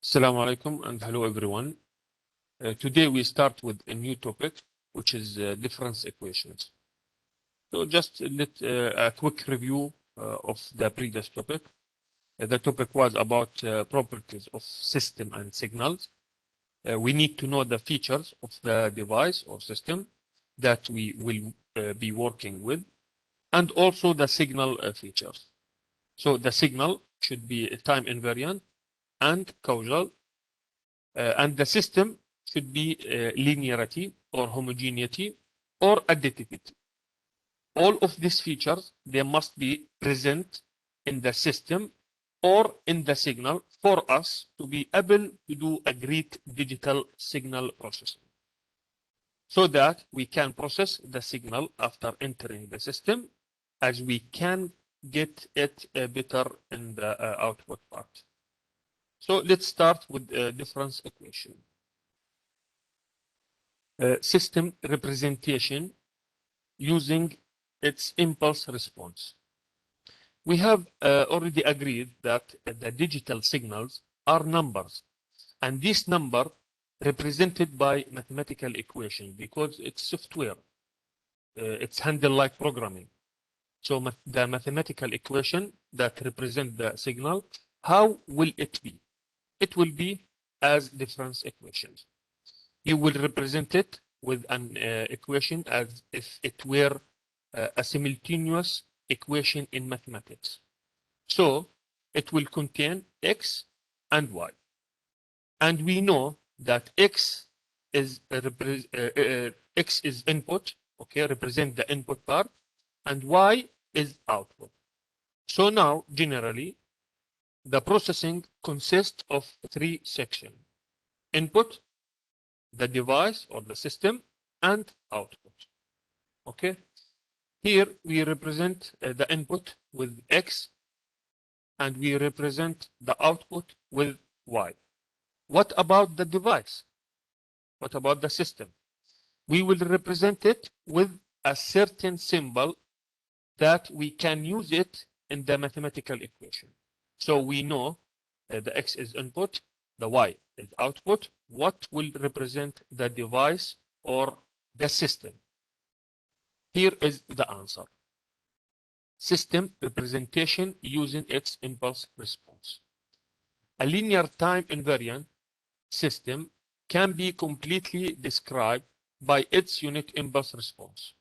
Assalamu alaikum and hello everyone. Today we start with a new topic, which is difference equations. So just a quick review of the previous topic. The topic was about properties of system and signals. We need to know the features of the device or system that we will be working with, and also the signal features. So the signal should be time invariant and causal. And the system should be linearity or homogeneity or additivity. All of these features, they must be present in the system or in the signal for us to be able to do a great digital signal processing, so that we can process the signal after entering the system, as we can get it better in the output part. So let's start with a difference equation. System representation using its impulse response. We have already agreed that the digital signals are numbers, and this number represented by mathematical equation because it's software. It's handled like programming. So the mathematical equation that represent the signal, how will it be? It will be as difference equations. You will represent it with an equation as if it were a simultaneous equation in mathematics. So it will contain x and y. And we know that x is input, okay, represent the input part, and y is output. So now, generally, the processing consists of three sections: input, the device or the system, and output. Okay. Here we represent the input with X, and we represent the output with Y. What about the device? What about the system? We will represent it with a certain symbol that we can use it in the mathematical equation. So we know the X is input, the Y is output. What will represent the device or the system? Here is the answer. System representation using its impulse response. A linear time invariant system can be completely described by its unit impulse response,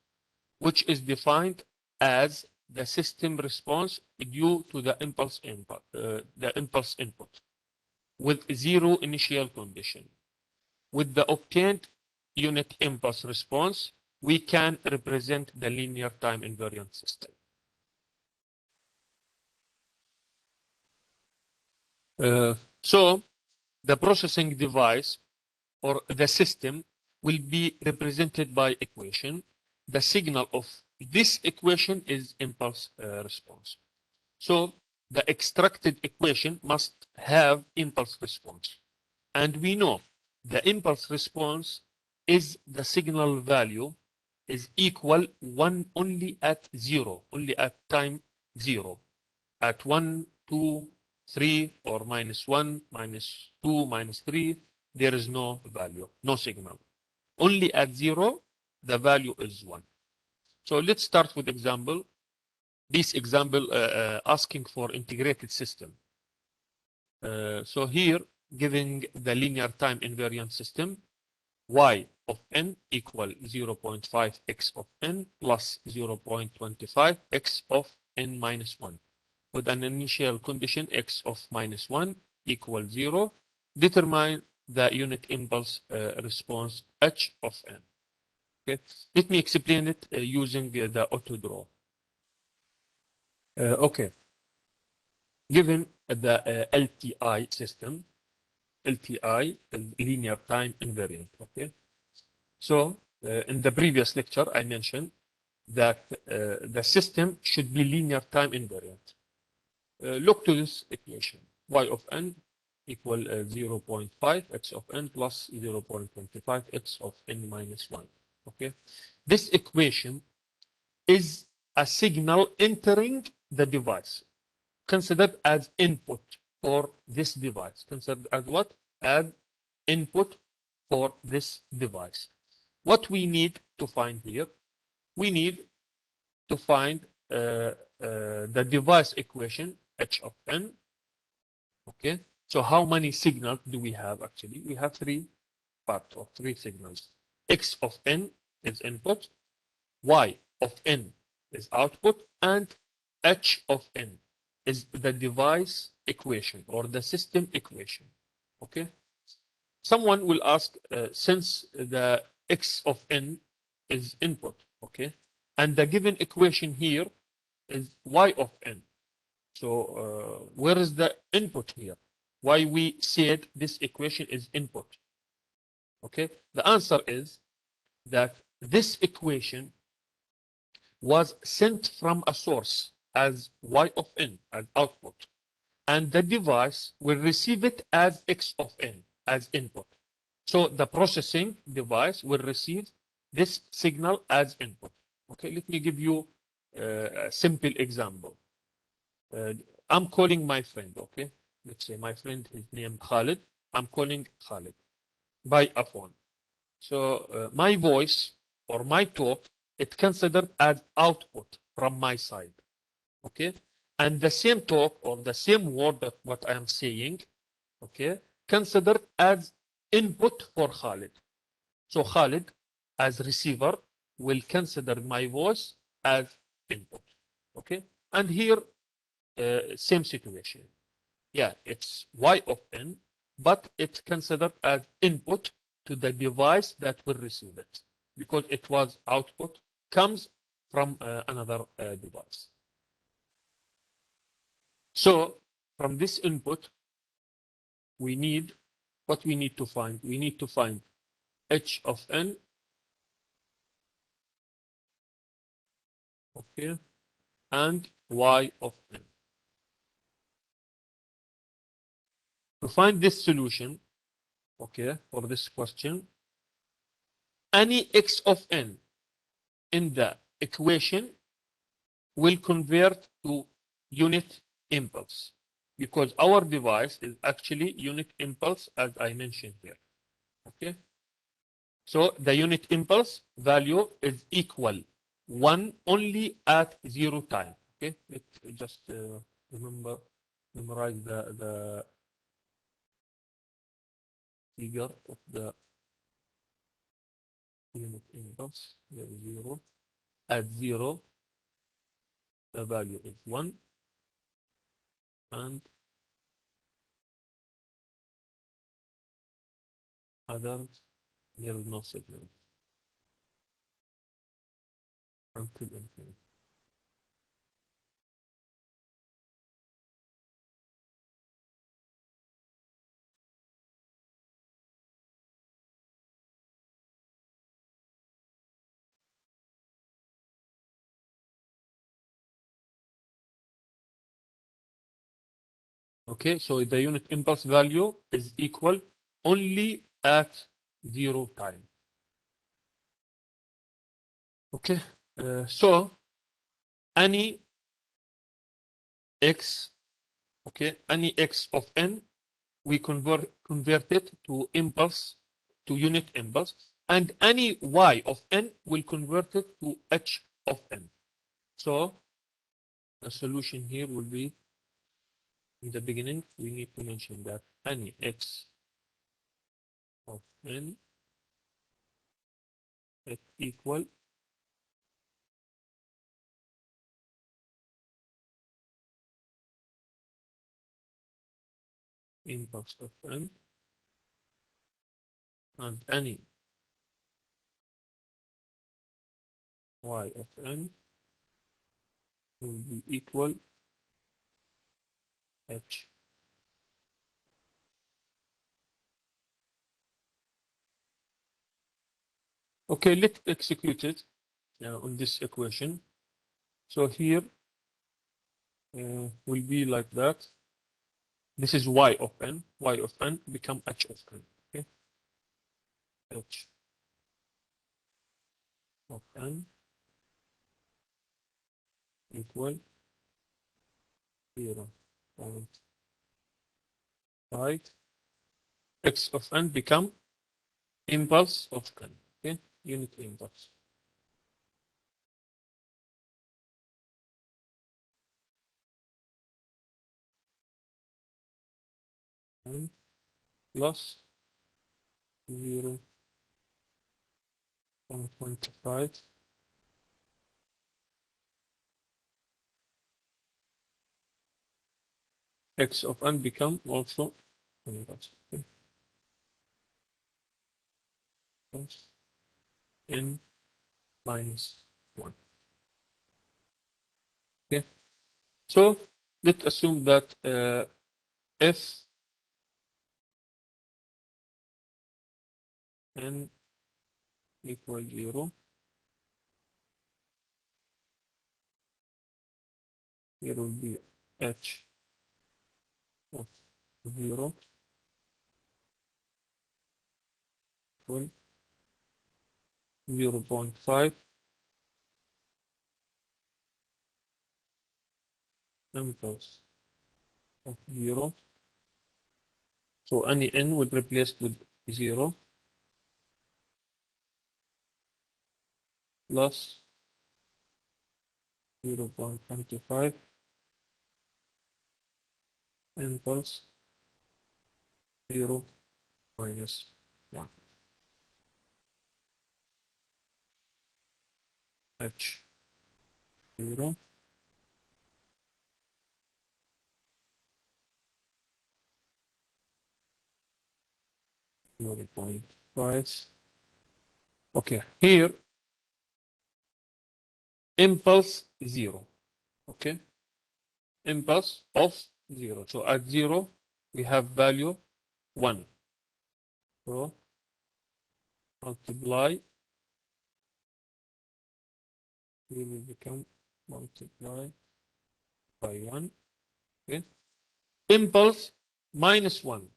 which is defined as the system response due to the impulse input with zero initial condition. With the obtained unit impulse response, we can represent the linear time invariant system. So the processing device or the system will be represented by equation. The signal of this equation is impulse response. So the extracted equation must have impulse response. And we know the impulse response is the signal value is equal one only at zero, only at time zero. At 1, 2, 3, or -1, -2, -3, there is no value, no signal. Only at 0, the value is 1. So let's start with example. This example asking for integrated system. So here, giving the linear time invariant system, y of n equal 0.5 x of n plus 0.25 x of n minus 1. With an initial condition x of -1 equals 0, determine the unit impulse response h of n. Okay, let me explain it using the auto draw. Okay, given the LTI system, LTI is linear time invariant. Okay, so in the previous lecture I mentioned that the system should be linear time invariant. Look to this equation. Y of n equal 0.5 x of n plus 0.25 x of n minus 1. Okay. This equation is a signal entering the device, considered as input. for this device. Considered as what? As input for this device. What we need to find here, we need to find the device equation h of n. Okay, so how many signals do we have actually? We have three parts or three signals. X of n is input, y of n is output, and h of n is the device equation or the system equation. Okay, someone will ask, since the x of n is input, okay, and the given equation here is y of n. So where is the input here? Why we said this equation is input? Okay, the answer is that this equation was sent from a source as y of n as output, and the device will receive it as x of n as input. So the processing device will receive this signal as input. Okay, let me give you a simple example. Uh, I'm calling my friend, okay? Let's say my friend is named Khalid. I'm calling Khalid by a phone. So my voice or my talk, it's considered as output from my side, okay? And the same talk or the same word that what I am saying, okay, considered as input for Khalid. So Khalid, as receiver, will consider my voice as input, okay? And here, same situation. Yeah, it's y of n, but it's considered as input to the device that will receive it because it was output comes from another device. So from this input, we need what we need to find. We need to find h of n, okay, and y of n. To find this solution, okay, for this question, any x of n in the equation will convert to unit impulse because our device is actually unit impulse as I mentioned here. Okay, so the unit impulse value is equal 1 only at 0 time. Okay, let's just memorize the figure of the unit impulse. There is 0. At 0, the value is 1, and others, there is no signal until infinity. Okay, so the unit impulse value is equal only at 0 time. Okay, so any x, okay, any x of n, we convert it to impulse, to unit impulse, and any y of n will convert it to h of n. So the solution here will be, in the beginning, we need to mention that any x of n is equal impulse of n, and any y of n will be equal h. Okay, let's execute it on this equation. So here will be like that. This is y of n. Y of n become h of n. Okay, h of n equal 0. right? X of n become impulse of n. Okay, unit impulse. N plus 0.25 x of n become also impulse. Okay. Plus n minus 1. Okay. So let's assume that f n equal 0. Here will be h of 0 equal 0.5 impulse of 0. So any n would replace with 0 plus 0.25 impulse 0 minus 1 h 0 0.5. Okay, here impulse 0. Okay, impulse of 0. So at 0 we have value 1. So multiply, here will become multiply by 1. Okay, impulse minus 1.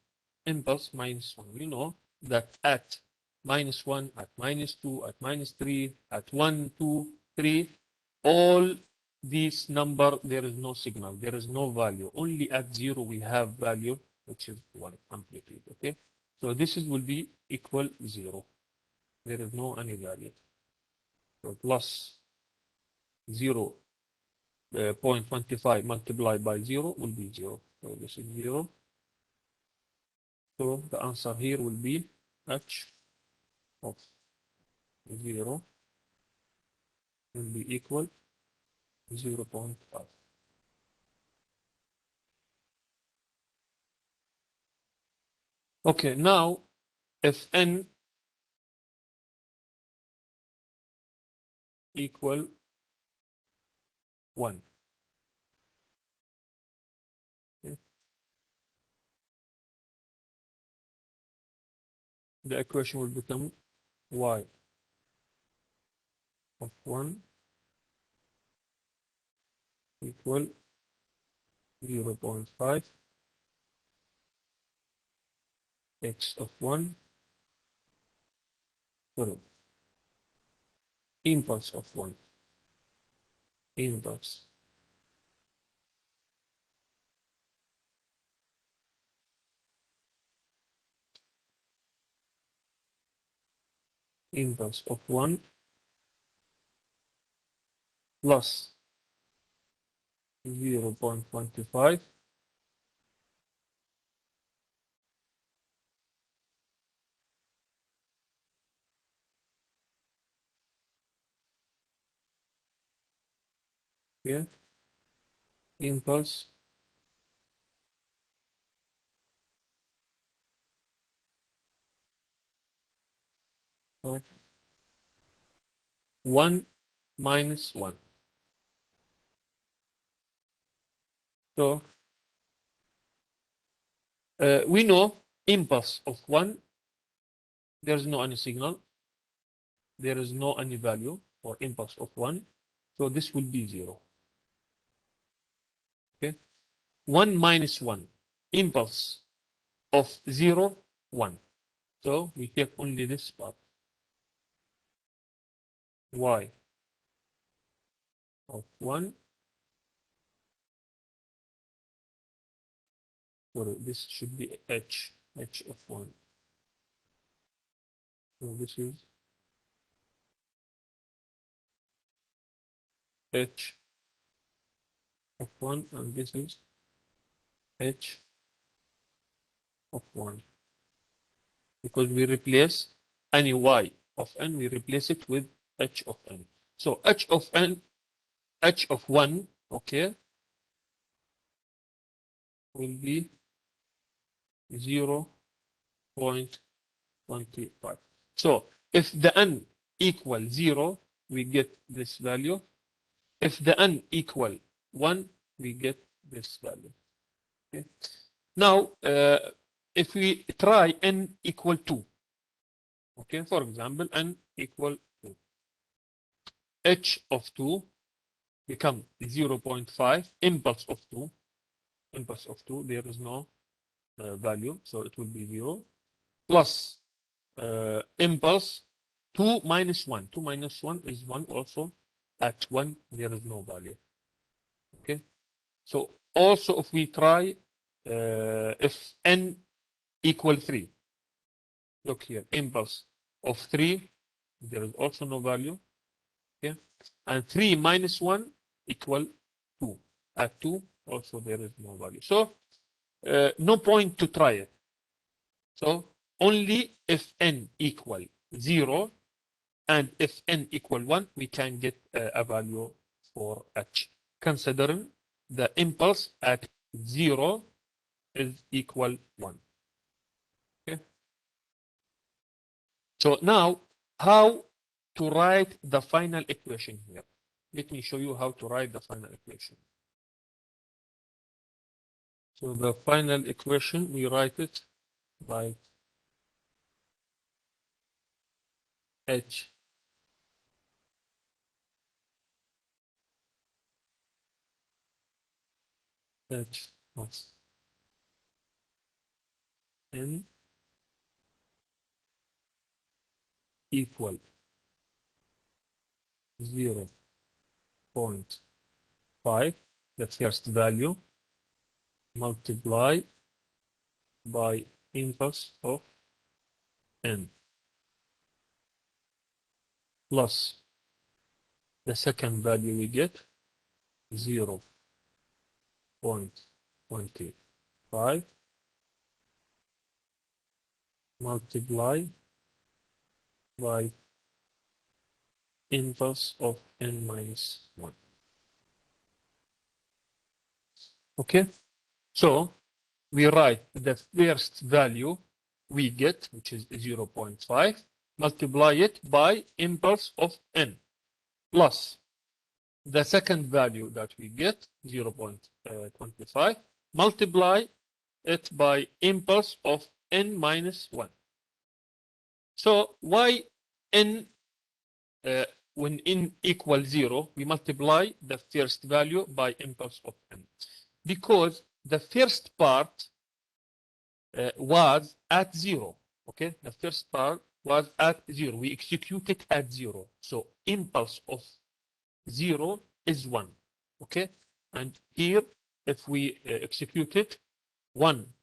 Impulse minus 1. We know that at minus 1, at minus 2, at minus 3, at 1, 2, 3, all these number, there is no signal, there is no value. Only at 0 we have value, which is 1 amplitude. Okay, so this is will be equal 0. There is no any value. So plus 0 0.25 multiplied by 0 will be 0. So this is 0. So the answer here will be h of 0 will be equal 0.5. Okay, now if n equal 1, okay, the equation will become y of 1 equal 0.5 x of 1, sorry, impulse of 1, impulse, impulse of 1 plus 0.25 here, impulse of 1 minus 1. So we know impulse of 1, there is no any signal, there is no any value for impulse of 1. So this will be 0. Okay. 1 minus 1. Impulse of 0, 1. So we take only this part. Y of 1 or this should be h of 1. So this is h of 1, and this is h of 1, because we replace any y of n, we replace it with h of n. So h of n, h of 1, okay, will be 0.25. So if the n equals 0, we get this value. If the n equal 1, we get this value. Okay. Now, if we try n equal 2, okay, for example, n equal 2, h of 2 become 0.5, impulse of 2, there is no value, so it will be 0, plus impulse 2 minus 1. 2 minus 1 is 1 also. At 1, there is no value. Okay. So also if we try, if n equal 3, look here, impulse of 3, there is also no value. Okay. And 3 minus 1 equal 2. At 2, also there is no value. So no point to try it. So only if n equal 0 and if n equal 1, we can get a value for h, considering the impulse at 0 is equal 1. Okay. So now, how to write the final equation here? Let me show you how to write the final equation. So the final equation, we write it by h of n equal 0.5, the first value, multiply by impulse of n, plus the second value we get 0.25 multiply by impulse of n minus 1. Okay, so we write the first value we get, which is 0.5, multiply it by impulse of n, plus the second value that we get, 0.25, multiply it by impulse of n minus 1. So why n, when n equals 0, we multiply the first value by impulse of n? Because the first part was at 0. Okay, the first part was at 0. We execute it at 0. So impulse of 0 is 1. Okay, and here, if we execute it, 1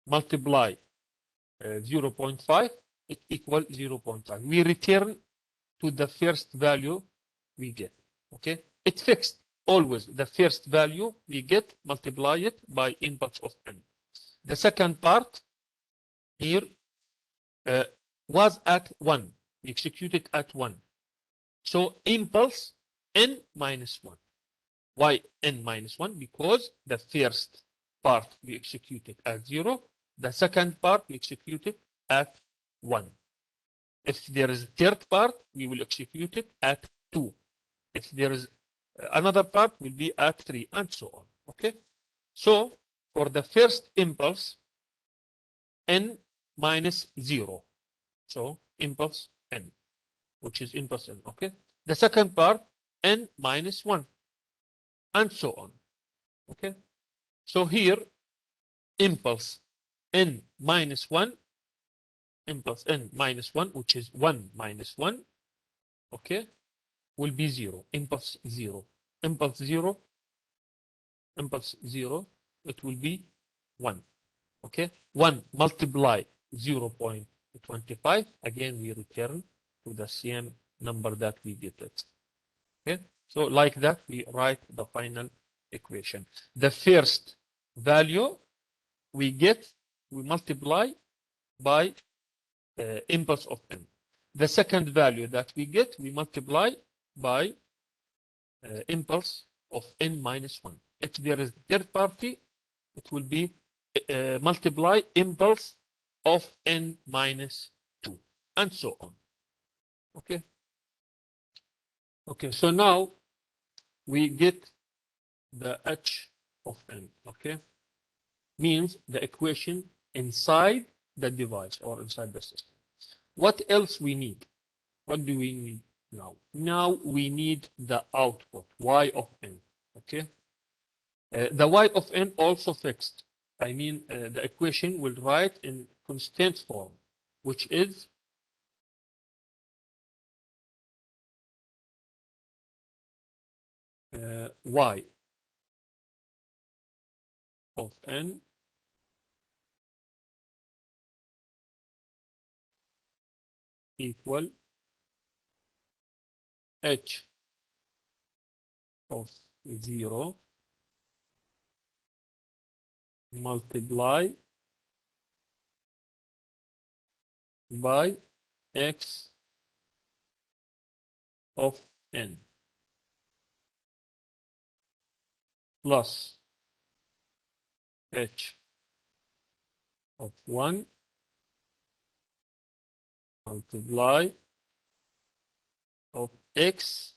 multiply 0.5, it equals 0.5. We return to the first value we get. Okay, it's fixed always. The first value we get, multiply it by impulse of n. The second part here was at 1. We executed at 1. So impulse n minus 1. Why n minus 1? Because the first part we executed at 0. The second part we executed at 1. If there is a third part, we will execute it at 2. If there is another part, will be at 3, and so on. Okay. So for the first impulse, n minus 0. So impulse n, which is impulse n. Okay. The second part, n minus 1, and so on. Okay. So here, impulse n minus 1, impulse n minus 1, which is 1 minus 1, okay, will be 0. Impulse 0. Impulse 0, impulse 0, it will be 1. Okay, 1 multiply 0.25. Again, we return to the same number that we get it. Okay, so like that, we write the final equation. The first value we get, we multiply by impulse of n. The second value that we get, we multiply by impulse of n minus 1. If there is third party, it will be multiply impulse of n minus 2, and so on. Okay. Okay, so now we get the h of n. Okay, means the equation inside the device or inside the system. What else we need? What do we need now? Now we need the output, y of n. Okay. The y of n also fixed. I mean, the equation will write in constant form, which is y of n equal h of 0 multiply by x of n plus h of 1 multiply of x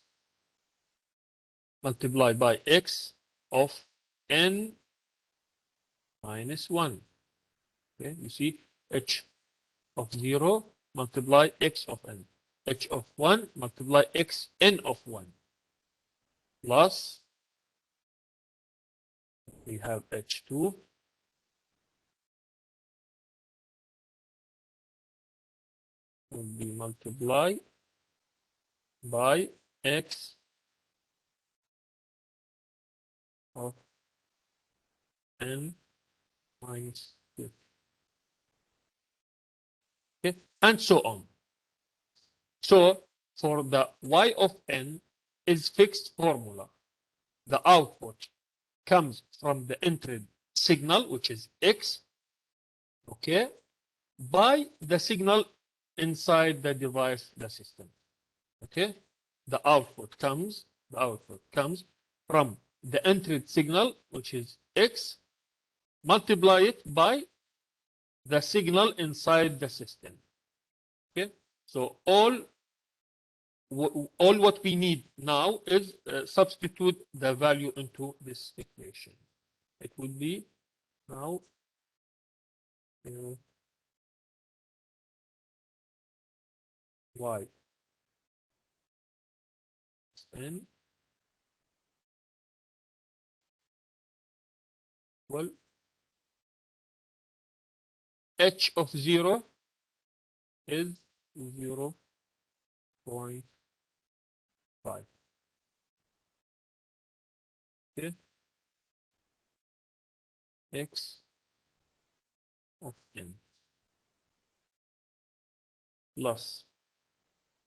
multiply by x of n minus 1. Okay, you see, h of 0 multiply x of n. H of 1 multiply x n of 1 plus we have h2 will be multiplied by x of n minus 2. Okay, and so on. So for the y of n is fixed formula. The output comes from the entered signal, which is x, okay, by the signal inside the device, the system. Okay, the output comes from the entered signal, which is x, multiply it by the signal inside the system. Okay, so all what we need now is substitute the value into this equation. It would be now y n well h of 0 is 0.5. Okay, x of n plus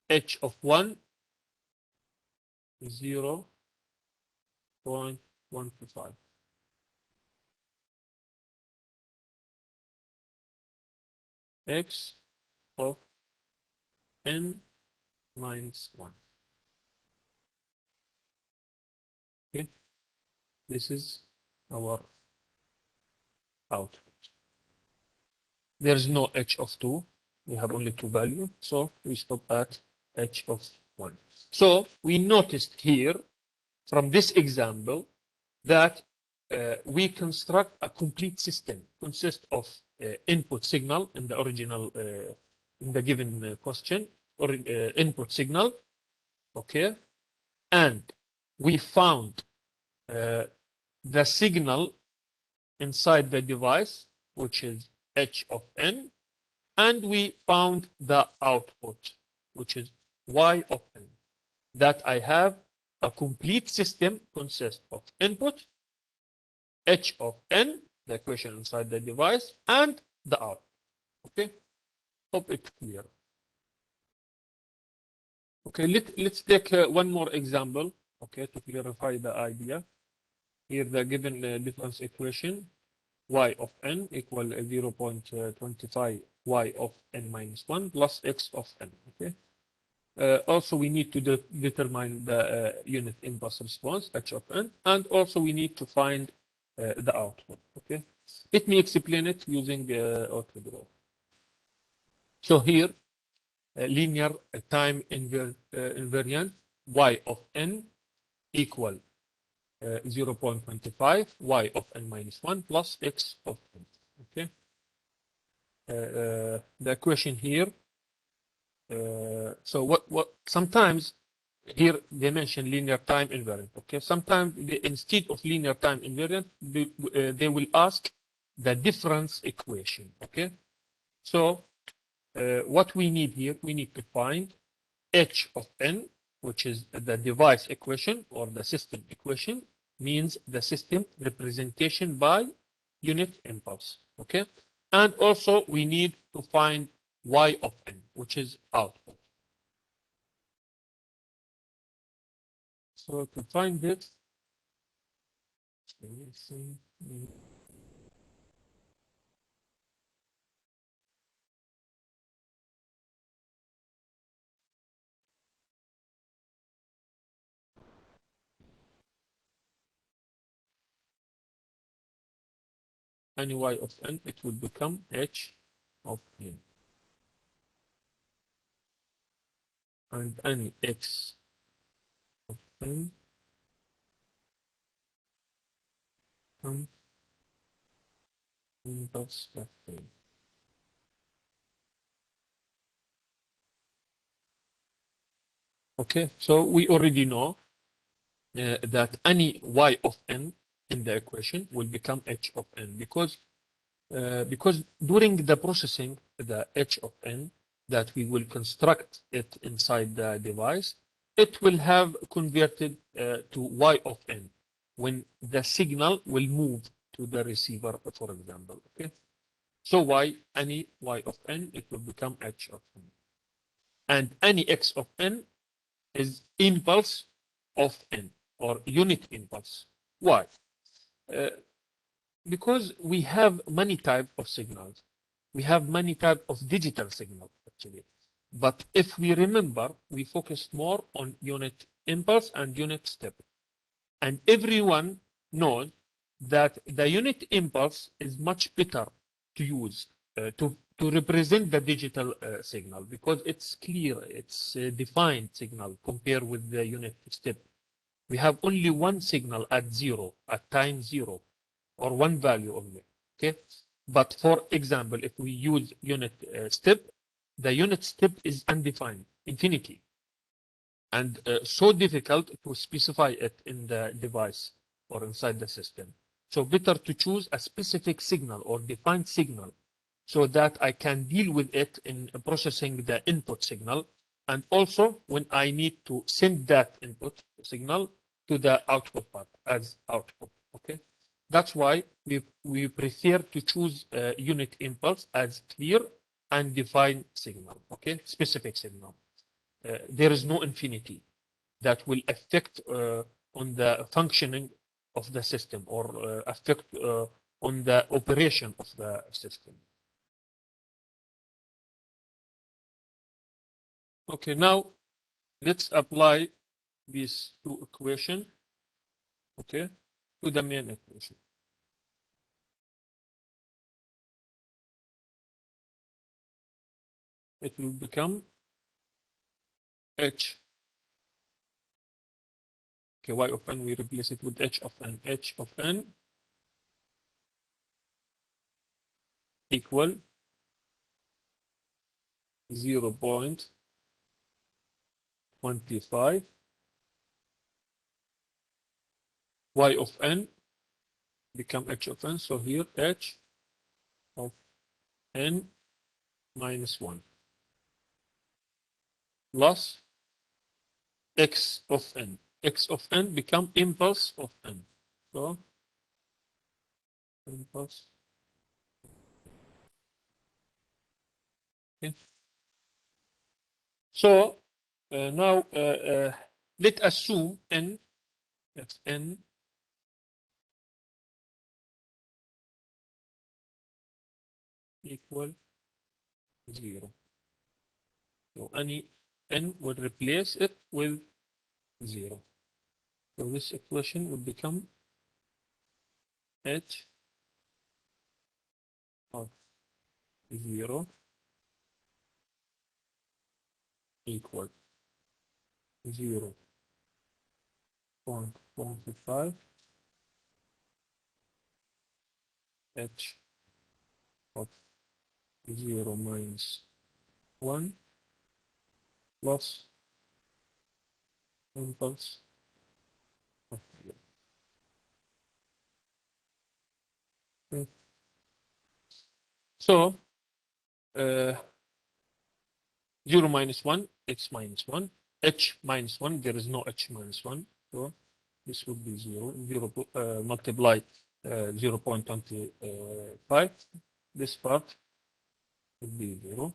h of 1 is 0.125. X of n minus 1. Okay, this is our output. There is no h of 2. We have only two values, so we stop at h of 1. So we noticed here from this example that we construct a complete system consists of input signal in the original in the given question, or input signal, okay, and we found the signal inside the device, which is h of n, and we found the output, which is y of n. That I have a complete system consists of input h of n the equation inside the device, and the out. Okay, hope it's clear. Okay, let's take one more example, okay, to clarify the idea. Here the given difference equation, y of n equal 0.25 y of n minus 1 plus x of n, okay? Also, we need to determine the unit impulse response, h of n, and also we need to find the output, okay? Let me explain it using AutoDraw. So here, linear time invariant y of n equal 0.25 y of n minus 1 plus x of n, okay? The equation here, so what sometimes here they mention linear time invariant, okay? Sometimes instead of linear time invariant, they will ask the difference equation, okay? So what we need here, we need to find h of n, which is the device equation or the system equation, means the system representation by unit impulse, okay? And also we need to find y of n, which is output. So to find this, let's see. Any y of n, it will become h of n. And any x of n comes impulse of n. Okay, so we already know that any y of n in the equation will become h of n because during the processing, the h of n that we will construct it inside the device, it will have converted to y of n when the signal will move to the receiver, for example. Okay, so any y of n, it will become h of n, and any x of n is impulse of n or unit impulse. Why? Uh, because we have many types of signals. We have many types of digital signals, actually. But if we remember, we focus more on unit impulse and unit step. And everyone knows that the unit impulse is much better to use to represent the digital signal because it's clear, it's a defined signal compared with the unit step. We have only one signal at zero, at time zero, or one value only. Okay, but for example, if we use unit step, the unit step is undefined, infinity, and so difficult to specify it in the device or inside the system. So better to choose a specific signal or defined signal so that I can deal with it in processing the input signal. And also when I need to send that input signal to the output part as output, okay? That's why we prefer to choose unit impulse as clear and defined signal, okay? Specific signal. There is no infinity that will affect on the functioning of the system or affect on the operation of the system. Okay, now let's apply these two equations, okay, to the main equation. It will become h. Okay, y of n, we replace it with h of n. H of n equal 0.25 y of n become h of n. So here h of n minus 1 plus x of n. X of n become impulse of n. So impulse. Okay. So now let's assume n, that's n equal 0. So any n would replace it with 0. So this equation would become h of 0 equal 0.25 h of 0 minus 1 plus impulse of 0. Okay. So 0 minus 1, h minus 1, h minus 1, there is no h minus 1. So this would be 0, 0 multiply 0.25. This part would be 0.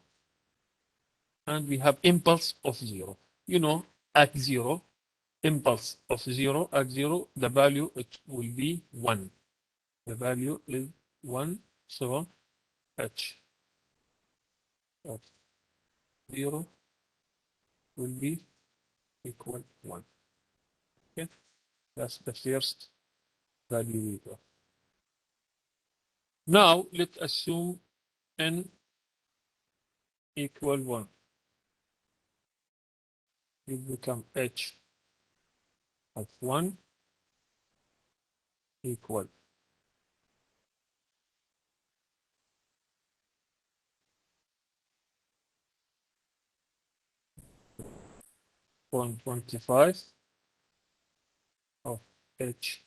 And we have impulse of 0. You know, at 0, impulse of 0 at 0, the value it will be 1. The value is 1. So h of 0 will be equal 1. Okay, that's the first value we got. Now let's assume n equal 1. It become h of 1 equal 0.25 of h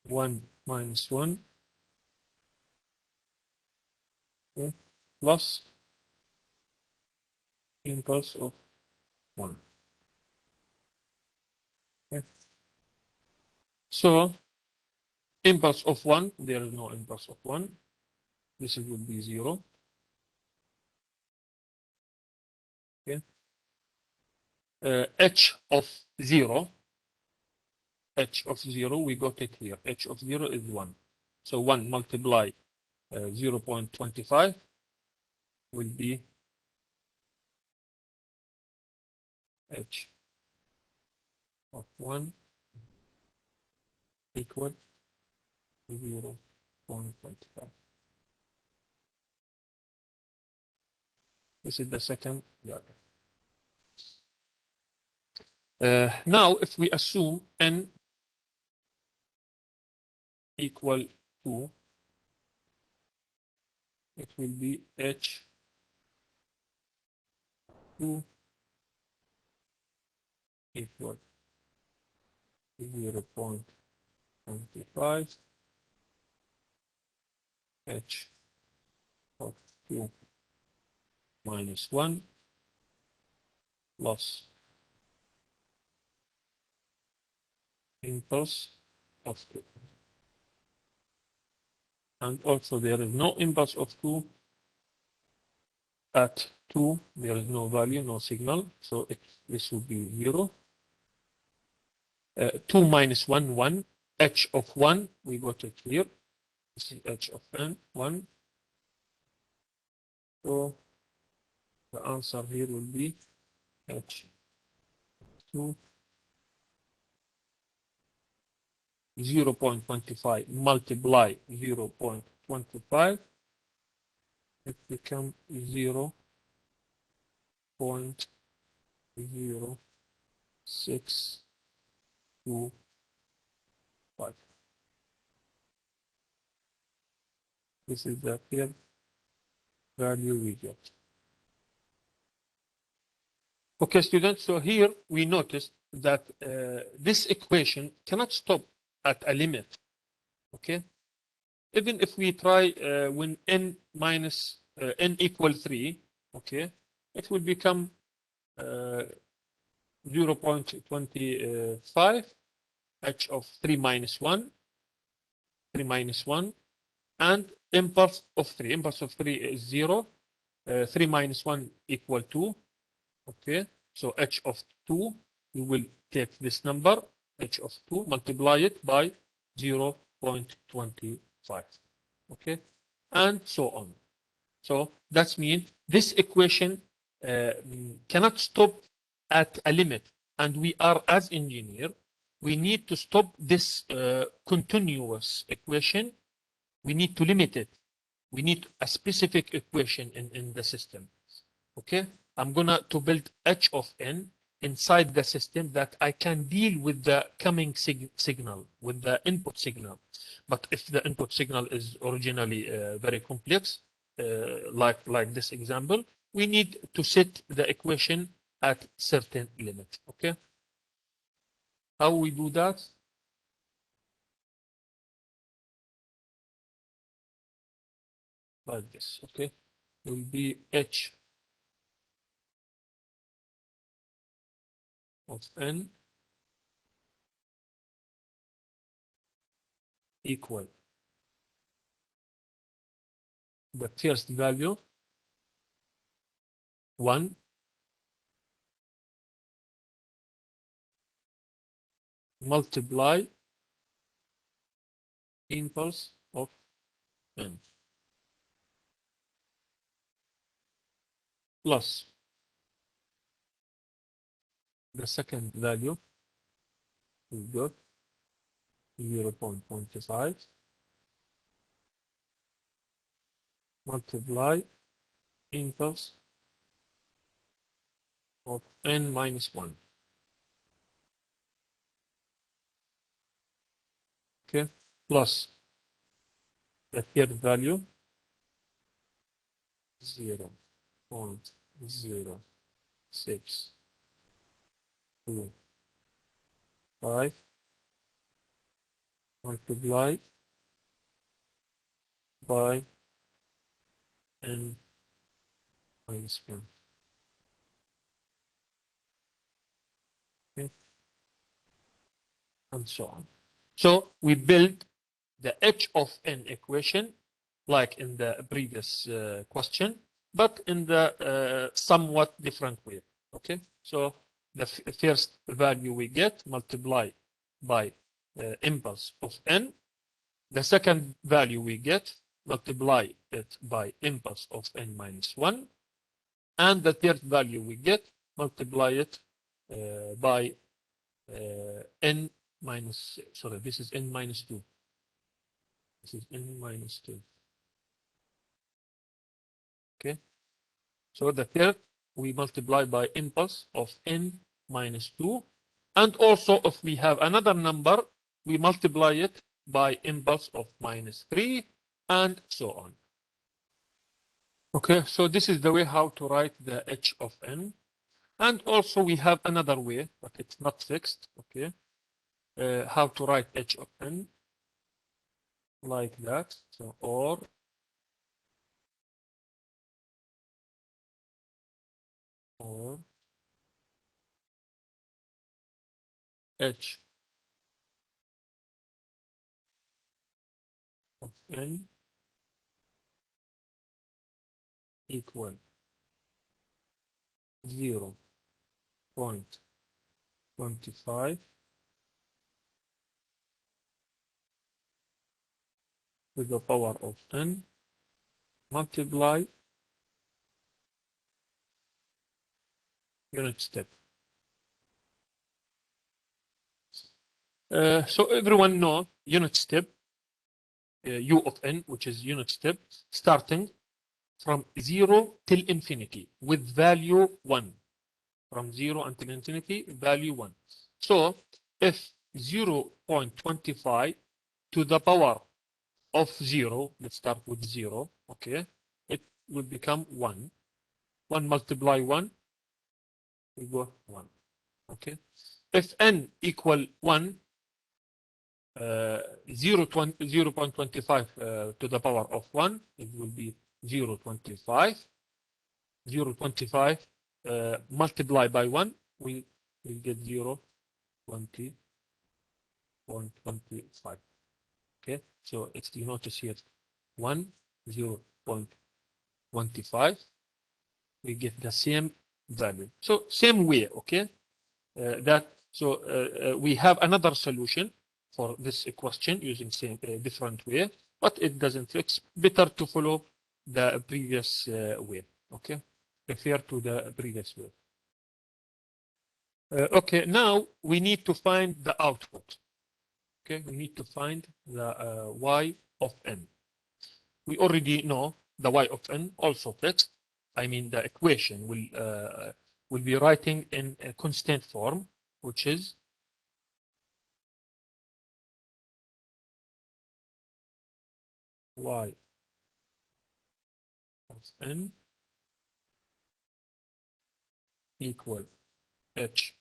1 minus 1, okay, plus impulse of 1. Okay. So impulse of 1, there is no impulse of 1. This would be 0. Okay. H of 0, h of 0, we got it here. H of 0 is 1. So 1 multiply 0.25 will be h of 1 equal 0.25. This is the second value. Now, if we assume n equal 2, it will be h 2 equal 0.25 h of 2 minus 1 plus impulse of 2. And also there is no impulse of 2 at 2. There is no value, no signal. So this would be 0. 2 minus 1, 1. H of 1, we got it here. This is h of n, 1. So the answer here will be h 2 0.25 multiply 0.25, it becomes 0.0625. This is the third value we get. Okay, students, so here we noticed that this equation cannot stop at a limit. Okay, even if we try when n minus n equal 3, okay, it will become 0.25 h of 3 minus 1, 3 minus 1, and impulse of 3. Impulse of 3 is 0. 3 minus 1 equal 2. Okay, so h of 2, we will take this number, h of 2, multiply it by 0.25. Okay, and so on. So that means this equation cannot stop at a limit. And we are, as engineer, we need to stop this continuous equation. We need to limit it. We need a specific equation in the system. Okay, I'm gonna to build h of n inside the system that I can deal with the coming signal, with the input signal. But if the input signal is originally very complex, like this example, we need to set the equation at certain limit. Okay, how we do that? Like this. Okay, will be h of n equal the first value 1 multiply impulse of n plus the second value we got 0.25 multiply impulse of n minus 1. Okay, plus the third value 0.0625 multiply by n minus 1. Okay, and so on. So we build the h of n equation like in the previous question, but in the somewhat different way. Okay, so the first value we get multiply by impulse of n. The second value we get multiply it by impulse of n minus 1. And the third value we get multiply it by n minus, sorry, this is n minus 2. This is n minus 2. Okay, so the third we multiply by impulse of n minus 2. And also if we have another number, we multiply it by impulse of minus 3 and so on. Okay, so this is the way how to write the h of n. And also we have another way, but it's not fixed. Okay, how to write h of n like that. So or h of n equal 0.25 to the power of n multiply unit step. So everyone know unit step, u of n, which is unit step, starting from 0 till infinity with value 1. From 0 until infinity, value 1. So if 0.25 to the power of 0, let's start with 0, okay, it will become 1. 1 multiply 1, we go 1, okay. If n equal 1, 0.25 to the power of 1, it will be 0.25. 0.25 multiply by 1, we get 0.25. 0.25. Okay, so it's, you notice here 0.25, we get the same value. So same way, okay? We have another solution for this question using same different way, but it doesn't fix. Better to follow the previous way. Okay, refer to the previous way. Okay, now we need to find the output. Okay, we need to find the y of n. We already know the y of n, also fixed. I mean, the equation will be writing in a constant form, which is y of n equal h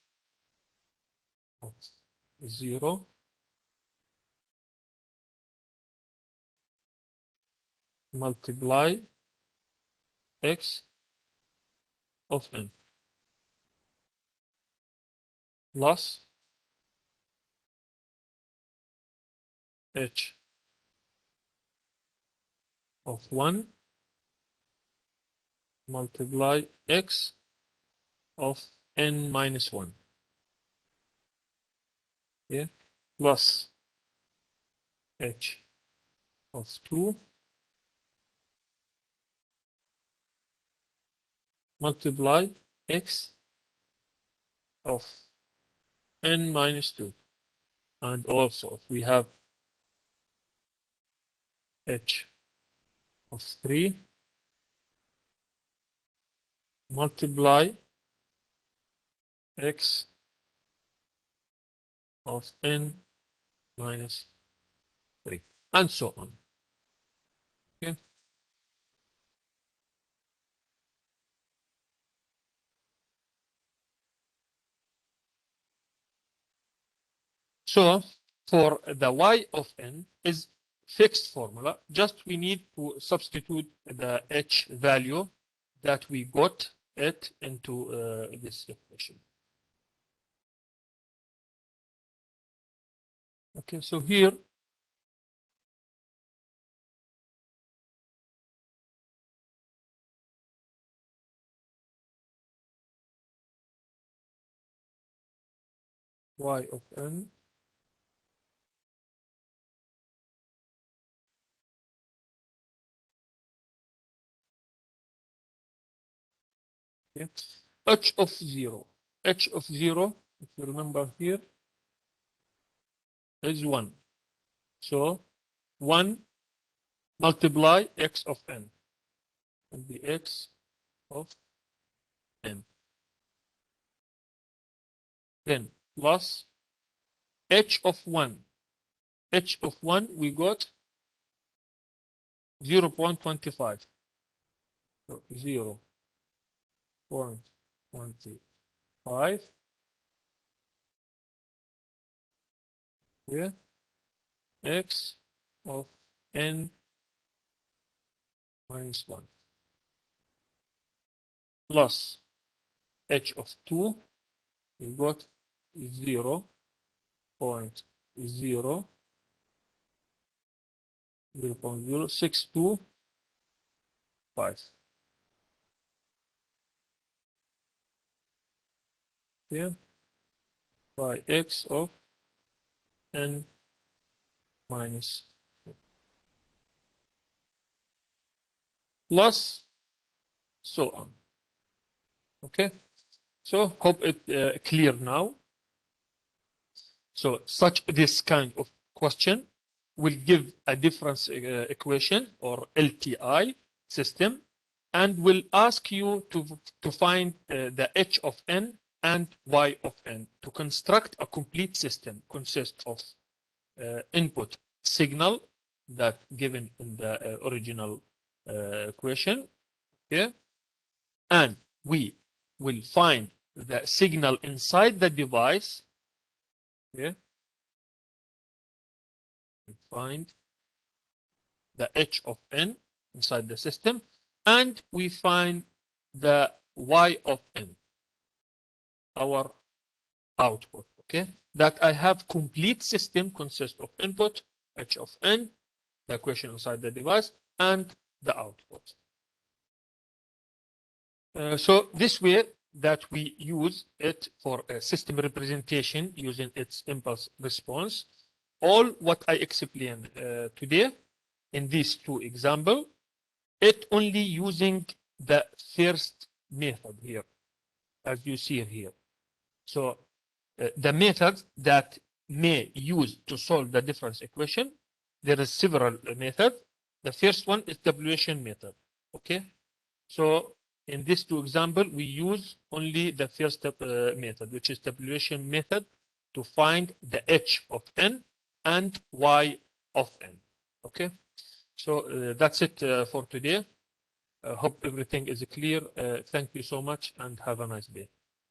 of 0 multiply x of n plus h of 1 multiply x of n minus 1. Yeah, plus h of 2 multiply x of n minus 2. And also we have h of 3 multiply x of n minus 3, and so on. Okay. So for the y of n is fixed formula. Just we need to substitute the h value that we got it into this equation. Okay, so here y of n okay. H of 0. H of 0, if you remember here, is 1. So 1 multiply x of n, and the x of n. Then plus h of 1. H of 1, we got 0.25. So 0.25 here, x of n minus 1 plus h of 2, we got 0.0625 here by x of n minus 2 plus so on. Okay, so hope it clear now. So such this kind of question will give a difference equation or LTI system, and will ask you to find the h of n and y of n to construct a complete system consists of input signal that given in the original equation. Okay, and we will find the signal inside the device. Yeah, we find the h of n inside the system, and we find the y of n, our output. Okay, that I have complete system consists of input, h of n, the equation inside the device, and the output. So this way that we use it for a system representation using its impulse response. All what I explained today in these two examples, it only using the first method here, as you see here. So the methods that may use to solve the difference equation, there is several methods. The first one is tabulation method. Okay, so in these two examples, we use only the first method, which is tabulation method, to find the h of n and y of n. Okay, so that's it for today. Hope everything is clear. Thank you so much and have a nice day.